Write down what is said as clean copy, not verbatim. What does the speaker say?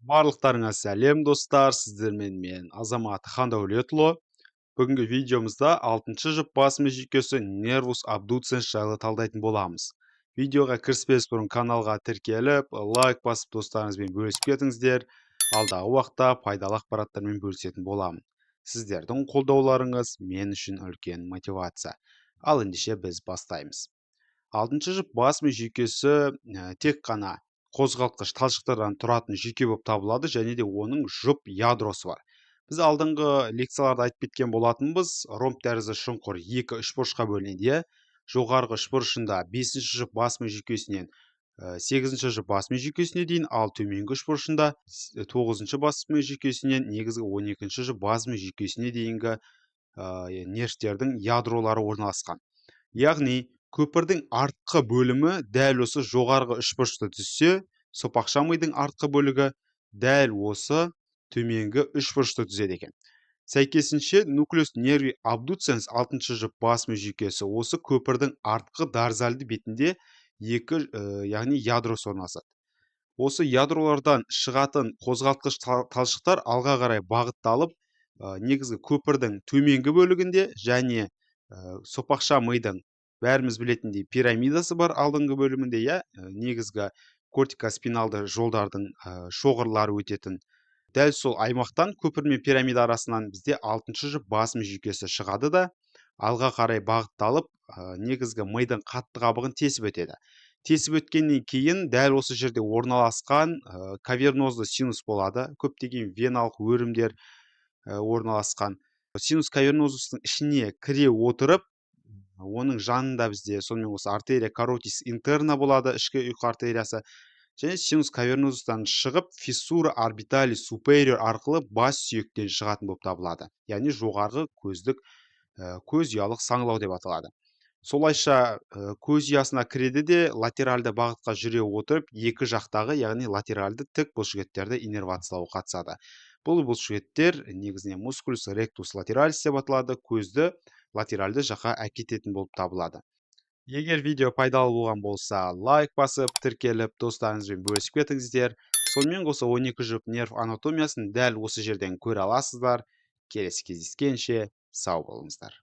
Барлықтарыңа сәлем достар, сіздермен мен Азамат Хандәулетұлы. Бүгінгі видеомызда 6-шы жұп басымы жүйкесі Nervus abducens жайлы талдайтын боламыз. Видеоға кіріспес бұрын каналға тіркеліп, лайк басып достарыңызбен бөлісіп кетіңіздер. Алдағы уақытта пайдалы ақпараттармен бөлісетін боламын. Сіздердің қолдауларыңыз мен үшін үлкен мотивация. Ал ендеше біз бастаймыз. 6-шы жұп басымы жүйкесі тек қана қозғалтқыш талшықтардан тұратын жүйке болып табылады және де оның жұп ядросы бар. Біз алдыңғы лекцияларда айтып кеткен болатынбыз, ромб тәрізді шұңқыр 2 үшбұрышқа бөлінеді. Жоғарғы үшбұрышында 5-ші жұп басымы жүйкесінен 8-ші жұп басымы жүйкесіне дейін, ал төменгі үшбұрышында 9-ші басымы жүйкесінен негізгі 12-ші жұп басымы жүйкесіне дейінгі нервтердің ядролары орналасқан. Яғни көпірдің артқы бөлімі дәл осы жоғарғы үшбұрышта түссе, сопақша мидың артқы бөлігі дәл осы төменгі үшбұрышта түседі екен. Сәйкесінше нуклеус нерви абдуценс 6-шы жұп басымы жүйкесі осы көпірдің артқы дорзальды бетінде яғни ядросы орналасады. Осы ядролардан шығатын қозғалтқыш талшықтар алға қарай бағытталып, негізгі көпірдің төменгі бөлігінде және сопақша мидың бәріміз білетіндей пирамидасы бар алдыңғы бөлімінде, негізгі кортикоспиналды жолдардың шоғырлары өтетін. Дәл сол аймақтан көпір мен пирамида арасынан бізде 6-шы жұп басым жүйкесі шығады да, алға қарай бағытталып, негізгі мидың қатты қабығын тесіп өтеді. Тесіп өткеннен кейін дәл осы жерде орналасқан кавернозды синус болады. Көптеген веналық өрімдер орналасқан. Синус кавернозустың ішіне кіре отырып, оның жанында бізде сонымен осы артерия каротис интерна болады, ішкі ұйқы артериясы. Және синус кавернозустан шығып, фиссура орбитали супериор арқылы бас сүйектен шығатын болып табылады. Яғни жоғарғы көздік көз ұялық саңылау деп аталады. Солайша көз ұясына кіреді де латеральды бағытқа жүре отырып, екі жақтағы, яғни латеральды тік бұлшықеттерді иннервациялауға қатысады. Бұл бұлшықеттер негізінен мускулус ректус латералис деп аталады, көзді латеральды жаққа әкететін болып табылады. Егер видео пайдалы болған болса, лайк басып, тіркеліп, достарыңызбен бөлісіп кетіңіздер. Сонымен қоса 12 жұп нерв анатомиясын дәл осы жерден көре аласыздар. Келесі кездескенше сау болыңыздар.